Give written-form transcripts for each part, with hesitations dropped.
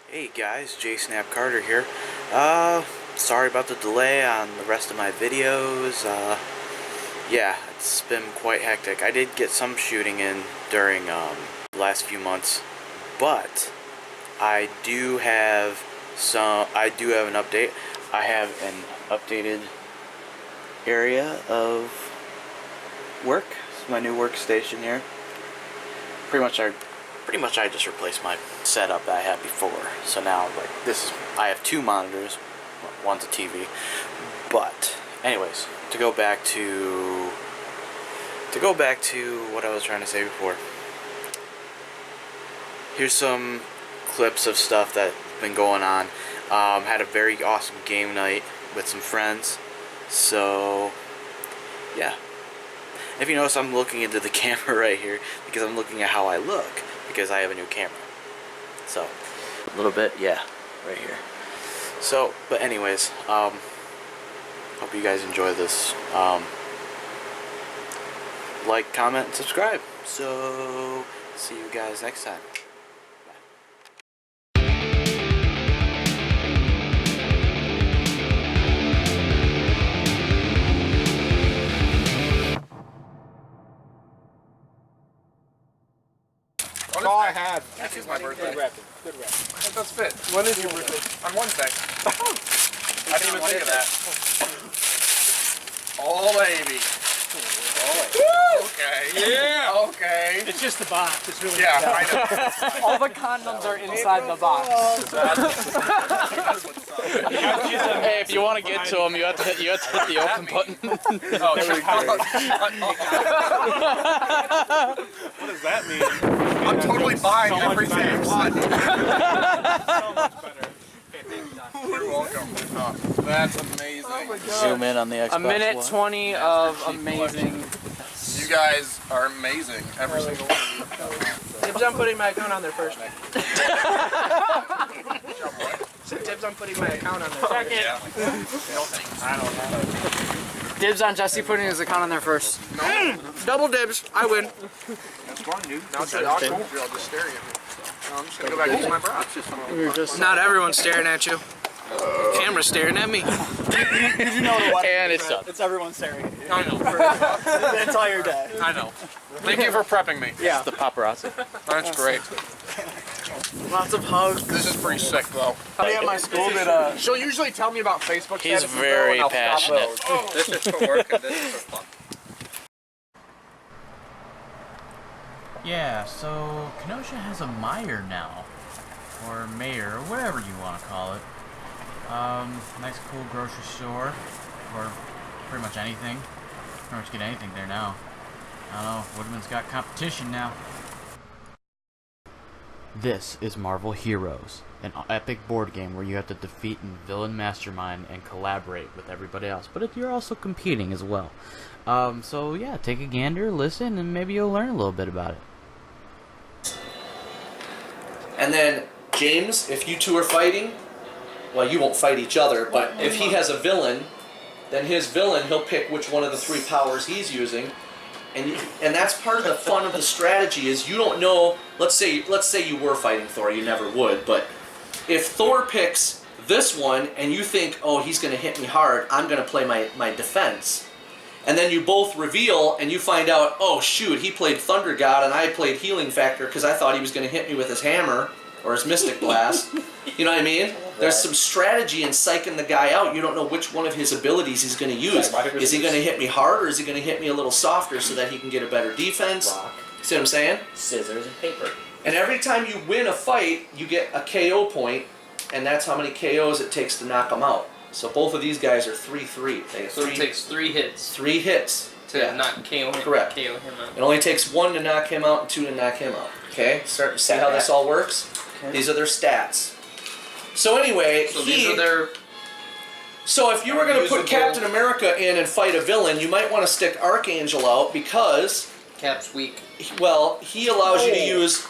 Hey guys, JSnap Carter here. Sorry about the delay on the rest of my videos. Yeah, it's been quite hectic. I did get some shooting in during the last few months, but I do have an update. I have an updated area of work. It's my new workstation here. Pretty much I just replaced my setup that I had before. So now I have two monitors, one's a TV. But anyways, to go back to what I was trying to say before. Here's some clips of stuff that's been going on. Had a very awesome game night with some friends. So yeah. If you notice, I'm looking into the camera right here because I'm looking at how I look because I have a new camera. So, a little bit, yeah, right here. So, but anyways, hope you guys enjoy this. Like, comment, and subscribe. So, see you guys next time. That's all I had. This is my birthday. Good rep. That does fit. When is your birthday? On Wednesday. I didn't even think of that. Oh, baby. Okay. Yeah. Okay. It's just the box. It's really Yeah, I know. all the condoms are inside the box. Hey, if you want to get to them, you have to hit the open button. Oh, What does that mean? I'm totally buying everything you want. So much better. You're welcome. Oh, that's amazing. Zoom in on the Xbox A minute One. 20 of amazing. You guys are amazing. Every single one of Dibs on putting my account on there first. Dibs on putting my account on there. Second. Yeah. No thanks. I don't know. Dibs on Jesse putting his account on there first. No. Double dibs. I win. That's fine, dude. Now it's I'll just stare at you. No, I'm just gonna go back into my bra. Not everyone's staring at you. Camera's staring at me. Did you know what? And it's done. It's everyone staring at you. I know. The entire day. I know. Thank you for prepping me. Yeah. The paparazzi. That's great. Lots of hugs. This is pretty sick, though. Me at my school did She'll usually tell me about Facebook. He's statuses, very though, and I'll stop passionate. those. This is for work and this is for fun. Yeah, so Kenosha has a Meijer now, or mayor, or whatever you want to call it. Nice cool grocery store, or pretty much anything. Pretty much get anything there now. I don't know, Woodman's got competition now. This is Marvel Heroes, an epic board game where you have to defeat a villain mastermind and collaborate with everybody else, but you're also competing as well. So yeah, take a gander, listen, and maybe you'll learn a little bit about it. And then, James, if you two are fighting, well, you won't fight each other, but if he has a villain, then his villain, he'll pick which one of the three powers he's using. And that's part of the fun of the strategy is you don't know, let's say you were fighting Thor, you never would, but if Thor picks this one and you think, oh, he's going to hit me hard, I'm going to play my defense. And then you both reveal and you find out, oh shoot, he played Thunder God and I played Healing Factor because I thought he was going to hit me with his hammer or his Mystic Blast. You know what I mean? There's some strategy in psyching the guy out. You don't know which one of his abilities he's going to use. Is he going to hit me hard or is he going to hit me a little softer so that he can get a better defense? See what I'm saying? Scissors and paper. And every time you win a fight, you get a KO point, and that's how many KOs it takes to knock them out. So both of these guys are 3-3. So it takes 3 hits 3 hits to not KO him. Correct. KO him out. It only takes 1 to knock him out and 2 to knock him out. Okay? Start to see how this all works? Okay. These are their stats. So anyway, So these are their... So if you were going to put Captain America in and fight a villain, you might want to stick Archangel out because... Cap's weak. Well, he allows you to use...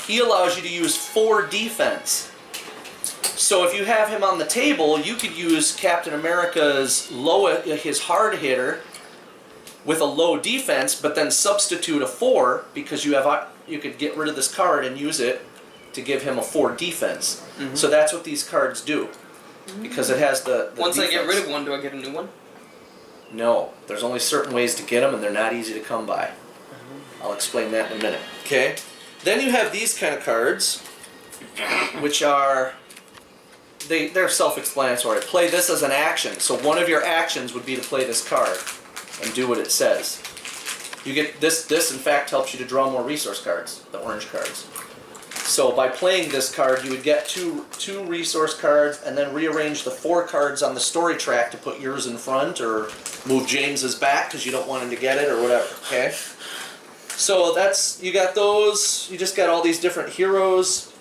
He allows you to use 4 defense. So if you have him on the table, you could use Captain America's his hard hitter with a low defense, but then substitute a 4 because you could get rid of this card and use it to give him a 4 defense. So that's what these cards do. Because it has the Once I get defense. rid of one, do I get a new one? No, there's only certain ways to get them, and they're not easy to come by. I'll explain that in a minute. Okay? Then you have these kind of cards, which are... They're self-explanatory. Play this as an action. So one of your actions would be to play this card and do what it says. You get this. This, in fact, helps you to draw more resource cards, the orange cards. So by playing this card, you would get two resource cards and then rearrange the 4 cards on the story track to put yours in front or move James's back because you don't want him to get it or whatever, okay? So that's, you got those, you just got all these different heroes,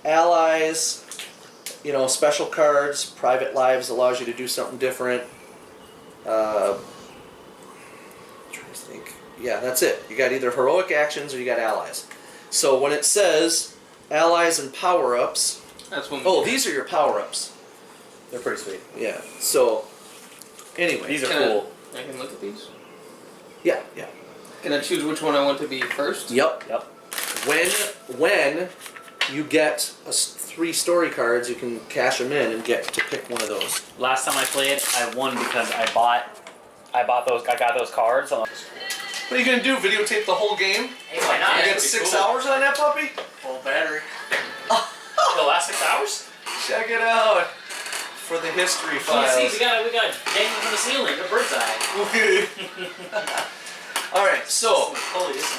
allies, you know, special cards, private lives allows you to do something different. I'm trying to think. Yeah, that's it. You got either heroic actions or you got allies. So when it says allies and power-ups, That's one. oh, these are your power-ups. They're pretty sweet. Yeah. So anyway, These are Can cool. I can look at these. yeah, yeah. Can I choose which one I want to be first? Yep. Yep. When you get 3 story cards, you can cash them in and get to pick one of those. Last time I played, I won because I got those cards. What are you gonna do? Videotape the whole game? Hey, why not? You got 6 hours on that puppy? Full battery. The last 6 hours? Check it out for the history You files. see, we got hanging from the ceiling, a bird's eye. All right, so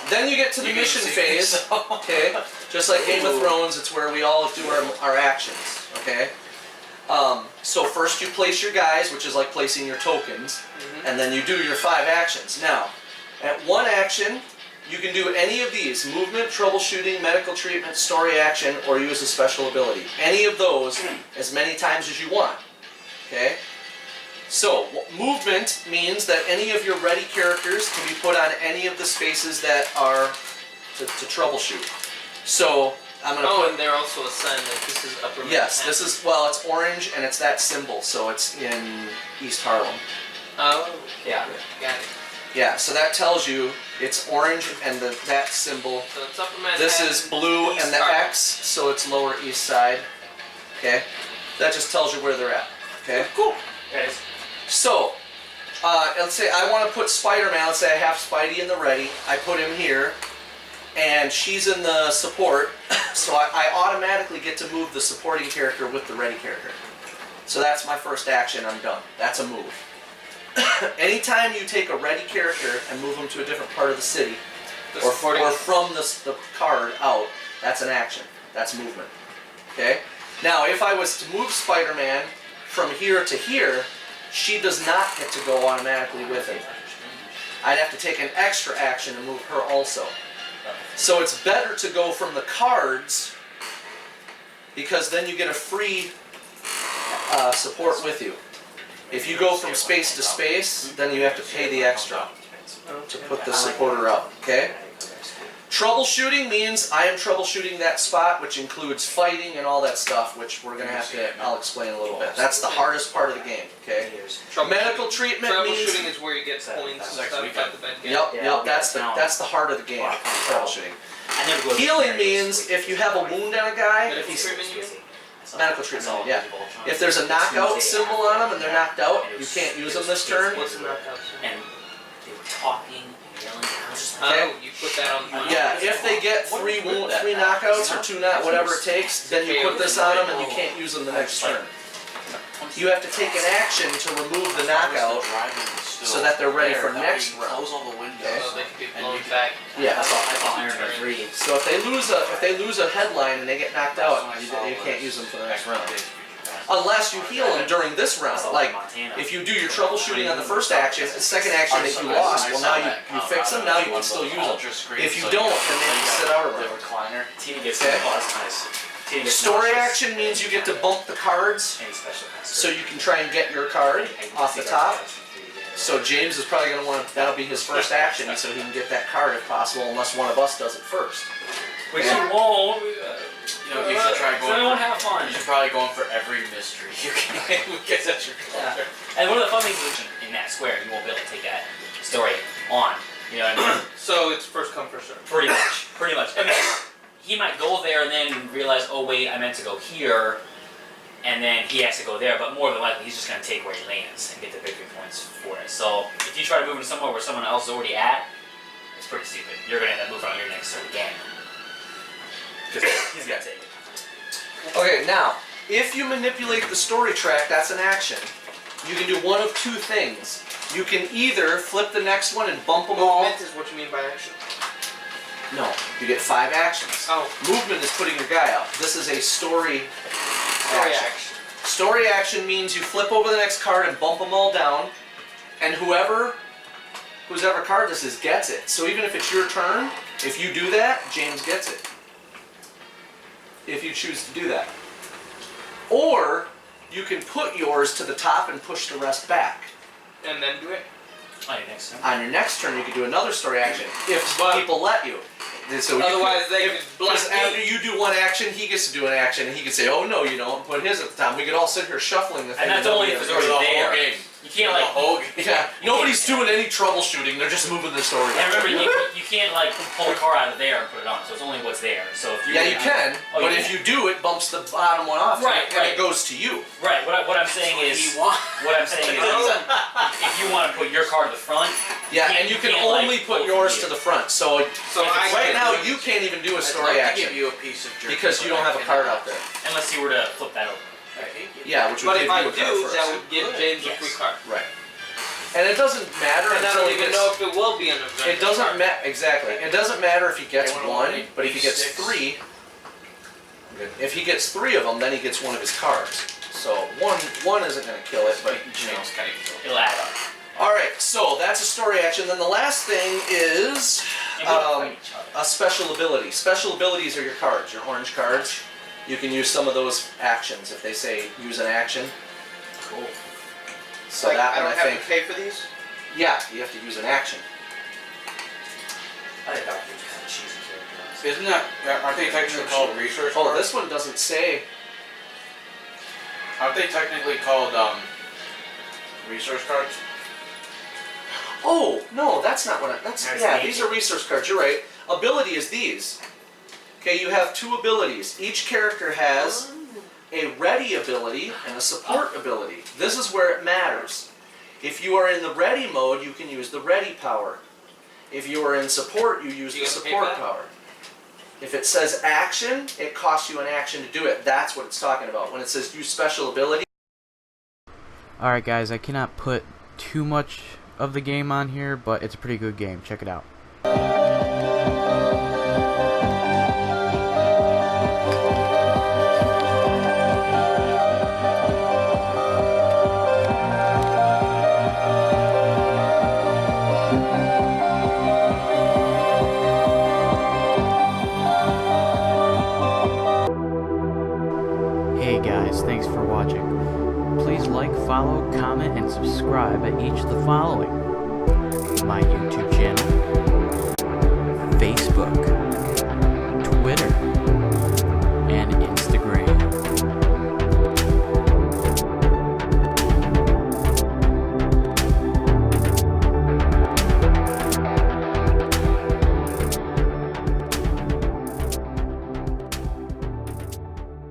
then you get to the mission phase. Okay, just like Game of Thrones, it's where we all do our actions. Okay. So first you place your guys, which is like placing your tokens, and then you do your 5 actions. Now, at 1 action, you can do any of these: movement, troubleshooting, medical treatment, story action, or use a special ability. Any of those as many times as you want. Okay? So, movement means that any of your ready characters can be put on any of the spaces that are to troubleshoot. So, I'm going to Oh, put... and they're also assigned, like this is upper Yes, Manhattan. this is, well, it's orange and it's that symbol, so it's in East Harlem. Oh, Yeah. got it. Yeah, so that tells you it's orange and that symbol. So it's upper Manhattan. This is blue East and the Harlem. X, so it's Lower East Side. Okay? That just tells you where they're at. Okay? Cool. Guys. So, let's say I want to put Spider-Man, let's say I have Spidey in the ready, I put him here, and she's in the support, so I automatically get to move the supporting character with the ready character. So that's my first action, I'm done. That's a move. Anytime you take a ready character and move them to a different part of the city, or from the card out, that's an action. That's movement. Okay? Now, if I was to move Spider-Man from here to here, she does not get to go automatically with him. I'd have to take an extra action and move her also. So it's better to go from the cards, because then you get a free support with you. If you go from space to space, then you have to pay the extra to put the supporter up, okay? Troubleshooting means I am troubleshooting that spot, which includes fighting and all that stuff, which we're gonna have to, I'll explain a little bit. That's the hardest part of the game, okay? Medical treatment means... Troubleshooting is where you get points and stuff at the bed. Yep, that's the heart of the game, troubleshooting. Healing means if you have a wound on a guy, if he's... Medical treatment, yeah. If there's a knockout symbol on them and they're knocked out, you can't use them this turn. What's a knockout? And they were talking and yelling. Oh, you put that on. Yeah, if they get 3 knockouts or 2 whatever it takes, then you put this on them and you can't use them the next turn. You have to take an action to remove the knockout so that they're ready for next round. Close all the windows. Okay. So they can be blown back. Yeah. I saw Iron Man 3. So if they lose a headline and they get knocked out, you can't use them for the next round. Unless you heal them during this round. Like, if you do your troubleshooting on the first action, the second action that you lost, well now you fix them, now you can still use them. If you don't, then they can sit out of them. Recliner. TV gets Okay. nice. Story action means you get to bump the cards so you can try and get your card off the top. So James is probably going to want to, that'll be his first action so he can get that card if possible, unless one of us does it first. Which you won't. You know, you should try going. Everyone have fun. You should probably go in for every mystery you can get at your corner. And one of the fun things is in that square, you won't be able to take that story on. You know what I mean? So it's first come, first serve. Pretty much. Pretty much. And he might go there and then realize, oh wait, I meant to go here, and then he has to go there. But more than likely, he's just gonna take where he lands and get the victory points for it. So if you try to move him somewhere where someone else is already at, it's pretty stupid. You're gonna end up moving on your next turn again because he's gonna take it. Okay, now if you manipulate the story track, that's an action. You can do one of two things. You can either flip the next one and bump them all. Movement is what you mean by action. No, you get 5 actions. Oh. Movement is putting your guy up. This is a story action. Story action means you flip over the next card and bump them all down, and whoever card this is gets it. So even if it's your turn, if you do that, James gets it. If you choose to do that. Or you can put yours to the top and push the rest back. And then do it. On your next turn. On your next turn, you can do another story action if people let you. So Otherwise, they could because block after me. you do one action, he gets to do an action, and he can say, "Oh no, you don't." Put his at the top. We could all sit here shuffling the thing. And that's only if it's already there. game. You can't like. Yeah, nobody's doing any troubleshooting. They're just moving the story. And remember, you can't like pull a car out of there and put it on. So it's only what's there. So if you Yeah, you can, Oh, but you if can. you do, it bumps the bottom one off, Right, and right. it goes to you. Right. What I'm saying is, if you want to put your car to the front, Yeah, and you can can't, only like, put pull yours from to you. the front. So So I right can now, do it. you can't even do a I'd story like to action give you a piece of jerky, because you but don't I have a card cannot. out there. unless you were to flip that over. Yeah, which would But give if I you a card do, first. that would give James a free card. Right. And it doesn't matter And I until don't he even gets. know if it will be an event. It doesn't matter exactly. It doesn't matter if he gets Anyone one, want any but if he beef gets sticks? 3, if he gets 3 of them, then he gets one of his cards. So one isn't going to kill it, but you know. It'll add up. All right, so that's a story action. Then the last thing is And we don't fight each other. a special ability. Special abilities are your cards, your orange cards. You can use some of those actions if they say use an action. Cool. So Like, that I one don't I have think. to pay for these? Yeah, you have to use an action. I think Doctor was kind of cheesy character. Isn't that, aren't they technically called resource Oh, cards? this one doesn't say. Aren't they technically called resource cards? Oh, no, that's not what I, that's, That's yeah, neat. these are resource cards, you're right. Ability is these. Okay, you have 2 abilities. Each character has a ready ability and a support ability. This is where it matters. If you are in the ready mode, you can use the ready power. If you are in support, you use You the have to pay support for that? power. If it says action, it costs you an action to do it. That's what it's talking about. When it says use special ability. Alright guys, I cannot put too much of the game on here, but it's a pretty good game. Check it out. Hey guys, thanks for watching. Please like, follow, comment, and subscribe at each of the following.